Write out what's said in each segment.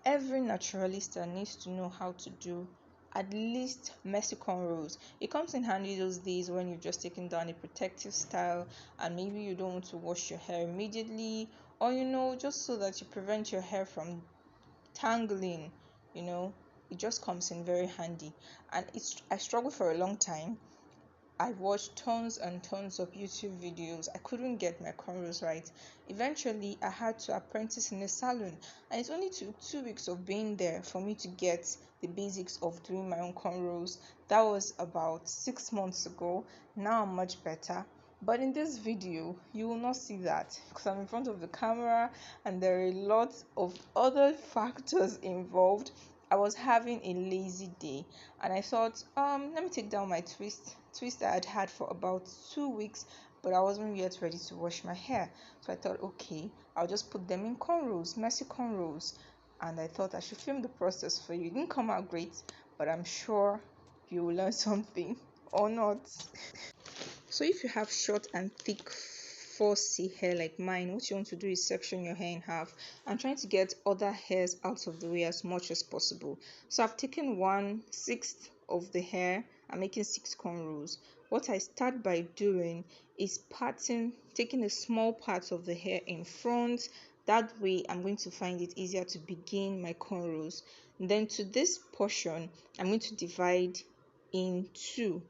Every naturalista needs to know how to do at least messy cornrows. It comes in handy those days when you've just taken down a protective style and maybe you don't want to wash your hair immediately, or just so that you prevent your hair from tangling. you know it just comes in very handy. And I struggled for a long time. I watched tons and tons of YouTube videos. I couldn't get my cornrows right. Eventually, I had to apprentice in a salon, and it only took 2 weeks of being there for me to get the basics of doing my own cornrows. That was about 6 months ago. Now I'm much better. But in this video, you will not see that because I'm in front of the camera and there are a lot of other factors involved. I was having a lazy day and I thought, let me take down my twist I had had for about 2 weeks, but I wasn't yet ready to wash my hair. So I thought, okay, I'll just put them in cornrows, messy cornrows. And I thought I should film the process for you. It didn't come out great, but I'm sure you will learn something or not. So if you have short and thick 4C hair like mine, what you want to do is section your hair in half and trying to get other hairs out of the way as much as possible. So I've taken 1/6 of the hair. I'm making 6 cornrows. What I start by doing is taking a small part of the hair in front. That way I'm going to find it easier to begin my cornrows. Then to this portion, I'm going to divide in two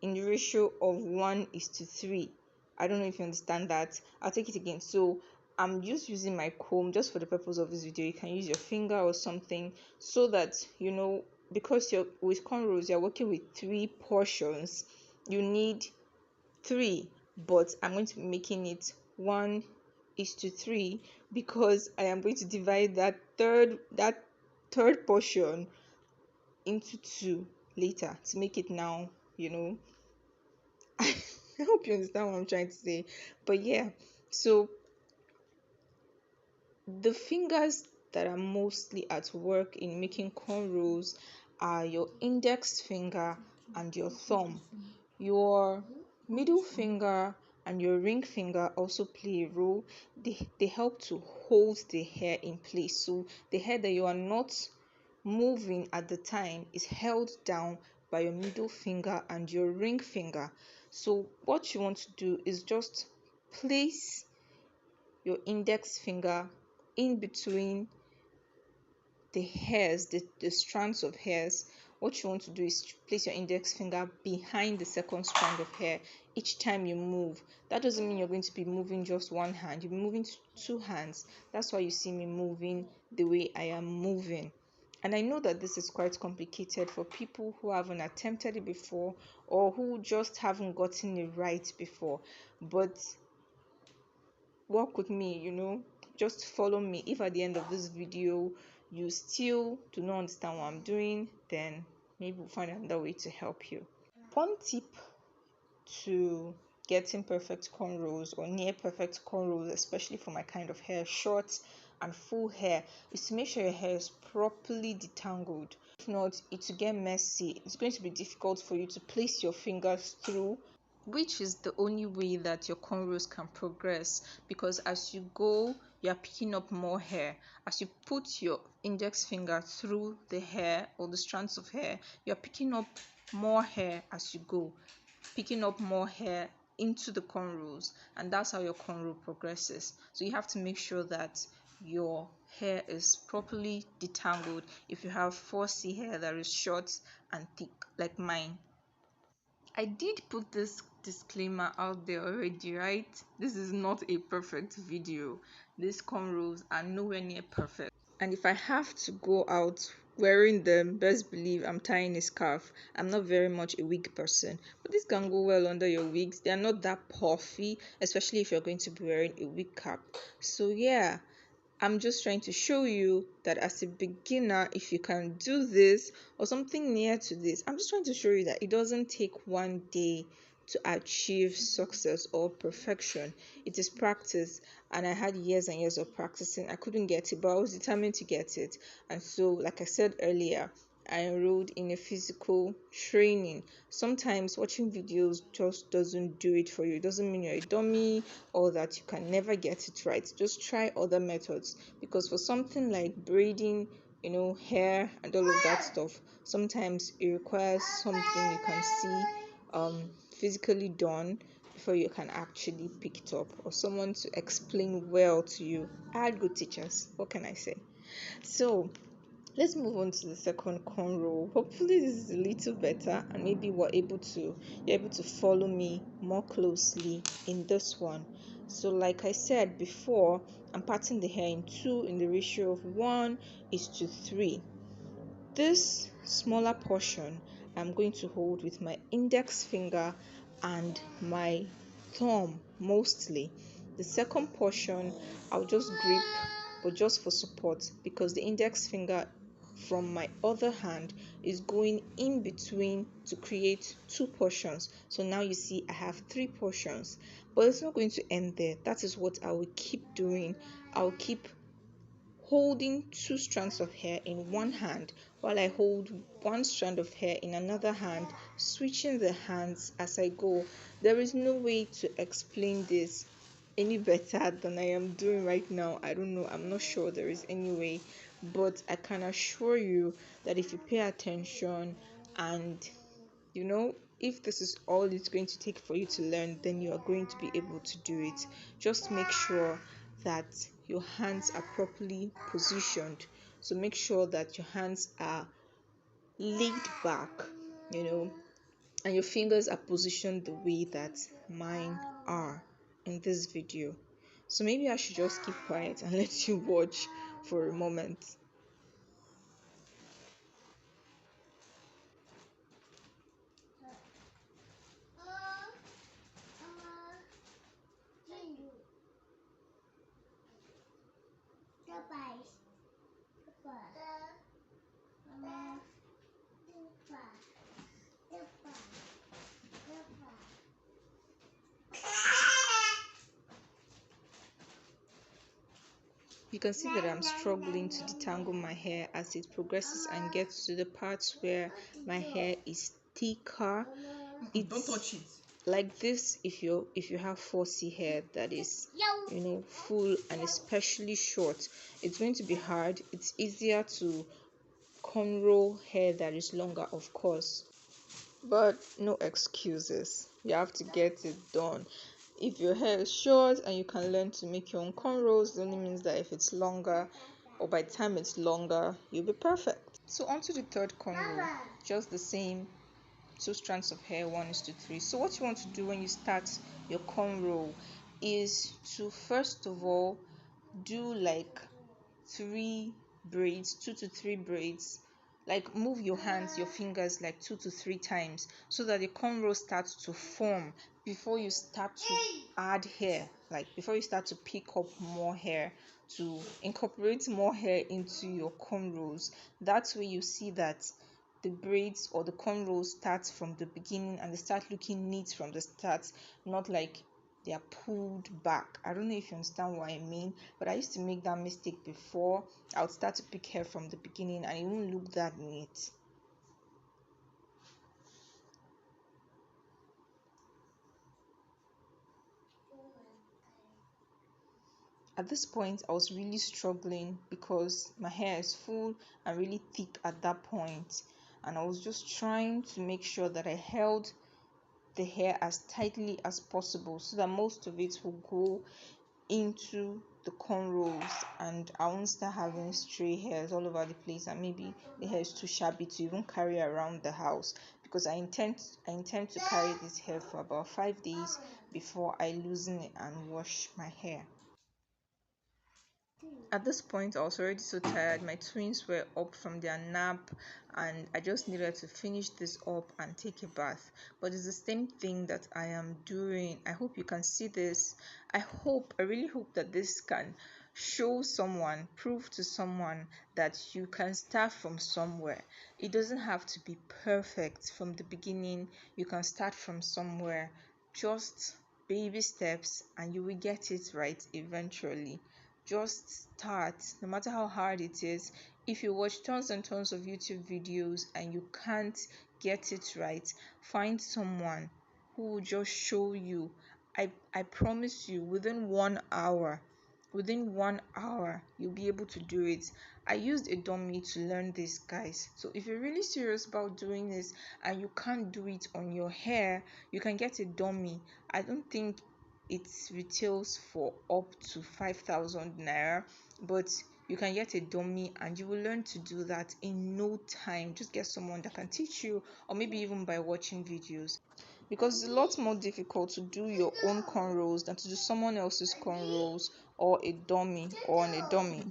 in the ratio of 1:3. I don't know if you understand that. I'll take it again. So I'm just using my comb just for the purpose of this video. You can use your finger or something so that because you're with cornrows, you're working with 3 portions. You need 3, but I'm going to be making it 1:3 because I am going to divide that third portion into 2 later to make it now. I hope you understand what I'm trying to say. But yeah, so the fingers that are mostly at work in making cornrows are your index finger and your thumb. Your middle finger and your ring finger also play a role. They help to hold the hair in place. So the hair that you are not moving at the time is held down by your middle finger and your ring finger. So what you want to do is just place your index finger in between the hairs, the strands of hairs. What you want to do is place your index finger behind the second strand of hair each time you move. That doesn't mean you're going to be moving just one hand, you'll be moving 2 hands. That's why you see me moving the way I am moving. And I know that this is quite complicated for people who haven't attempted it before or who just haven't gotten it right before. But work with me, just follow me. If at the end of this video you still do not understand what I'm doing, then maybe we'll find another way to help you. One tip to getting perfect cornrows or near perfect cornrows, especially for my kind of hair, short and full hair, is to make sure your hair is properly detangled. If not, it will get messy. It's going to be difficult for you to place your fingers through, which is the only way that your cornrows can progress, because as you go you are picking up more hair. As you put your index finger through the hair or the strands of hair, you are picking up more hair as you go, picking up more hair into the cornrows, and that's how your cornrow progresses. So you have to make sure that your hair is properly detangled if you have 4C hair that is short and thick like mine. I did put this disclaimer out there already, right? This is not a perfect video. These cornrows are nowhere near perfect. And if I have to go out wearing them, best believe I'm tying a scarf. I'm not very much a wig person, but this can go well under your wigs. They are not that puffy, especially if you're going to be wearing a wig cap. So yeah, I'm just trying to show you that as a beginner, if you can do this or something near to this, I'm just trying to show you that it doesn't take one day to achieve success or perfection. It is practice, and I had years and years of practicing. I couldn't get it, but I was determined to get it. And so, like I said earlier, I enrolled in a physical training. Sometimes watching videos just doesn't do it for you. It doesn't mean you're a dummy or that you can never get it right. Just try other methods, because for something like braiding, hair and all of that stuff, sometimes it requires something you can see physically done before you can actually pick it up, or someone to explain well to you. I had good teachers. What can I say? So let's move on to the second cornrow. Hopefully this is a little better, and maybe you're able to follow me more closely in this one. So like I said before, I'm parting the hair in two in the ratio of 1:3. This smaller portion I'm going to hold with my index finger and my thumb mostly. The second portion I'll just grip, but just for support, because the index finger from my other hand is going in between to create two portions. So now you see I have three portions, but it's not going to end there. That is what I will keep doing. I'll keep holding two strands of hair in one hand while I hold one strand of hair in another hand, switching the hands as I go. There is no way to explain this any better than I am doing right now. I don't know, I'm not sure there is any way, but I can assure you that if you pay attention and if this is all it's going to take for you to learn, then you are going to be able to do it. Just make sure that your hands are properly positioned. So make sure that your hands are laid back, and your fingers are positioned the way that mine are in this video. So maybe I should just keep quiet and let you watch for a moment. You can see that I'm struggling to detangle my hair as it progresses and gets to the parts where my hair is thicker. Don't touch it. Like this, if you have 4C hair that is full and especially short, it's going to be hard. It's easier to cornrow hair that is longer, of course, but no excuses. You have to get it done. If your hair is short and you can learn to make your own cornrows, it only means that if it's longer, or by the time it's longer, you'll be perfect. So on to the third cornrow. Just the same, two strands of hair, 1:3. So what you want to do when you start your cornrow is to first of all do like 2 to 3 braids, like move your hands, your fingers like 2 to 3 times, so that the cornrow starts to form before you start to add hair, like before you start to pick up more hair, to incorporate more hair into your cornrows. That's where you see that the braids or the cornrows start from the beginning and they start looking neat from the start, not like they are pulled back. I don't know if you understand what I mean, but I used to make that mistake before. I would start to pick hair from the beginning and it won't look that neat. At this point, I was really struggling because my hair is full and really thick at that point, and I was just trying to make sure that I held the hair as tightly as possible so that most of it will go into the cornrows and I won't start having stray hairs all over the place, and maybe the hair is too shabby to even carry around the house, because I intend to carry this hair for about 5 days before I loosen it and wash my hair. At this point, I was already so tired. My twins were up from their nap, and I just needed to finish this up and take a bath. But it's the same thing that I am doing. I hope you can see this. I really hope that this can show someone, prove to someone that you can start from somewhere. It doesn't have to be perfect from the beginning. You can start from somewhere, just baby steps, and you will get it right eventually. Just start, no matter how hard it is. If you watch tons and tons of YouTube videos and you can't get it right, find someone who will just show you. I promise you, within 1 hour, you'll be able to do it. I used a dummy to learn this, guys. So if you're really serious about doing this and you can't do it on your hair, you can get a dummy. I don't think it retails for up to 5,000 naira, but you can get a dummy and you will learn to do that in no time. Just get someone that can teach you, or maybe even by watching videos, because it's a lot more difficult to do your own cornrows than to do someone else's cornrows or a dummy or on a dummy.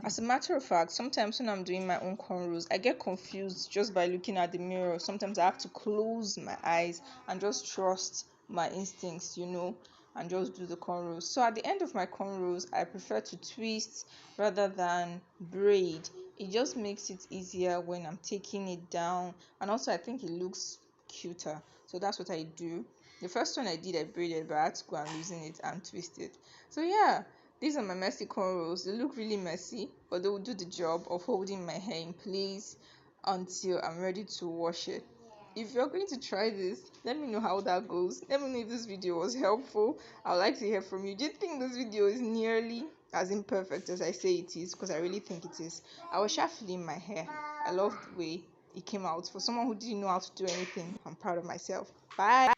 As a matter of fact, sometimes when I'm doing my own cornrows, I get confused just by looking at the mirror. Sometimes I have to close my eyes and just trust my instincts, and just do the cornrows. So at the end of my cornrows, I prefer to twist rather than braid. It just makes it easier when I'm taking it down, and also I think it looks cuter. So that's what I do. The first one I did, I braided, but I had to go and loosen it and twist it. So yeah, these are my messy cornrows. They look really messy, but they will do the job of holding my hair in place until I'm ready to wash it. If you're going to try this, let me know how that goes. Let me know if this video was helpful. I would like to hear from you. Do you think this video is nearly as imperfect as I say it is? Because I really think it is. I was shuffling my hair. I love the way it came out. For someone who didn't know how to do anything, I'm proud of myself. Bye.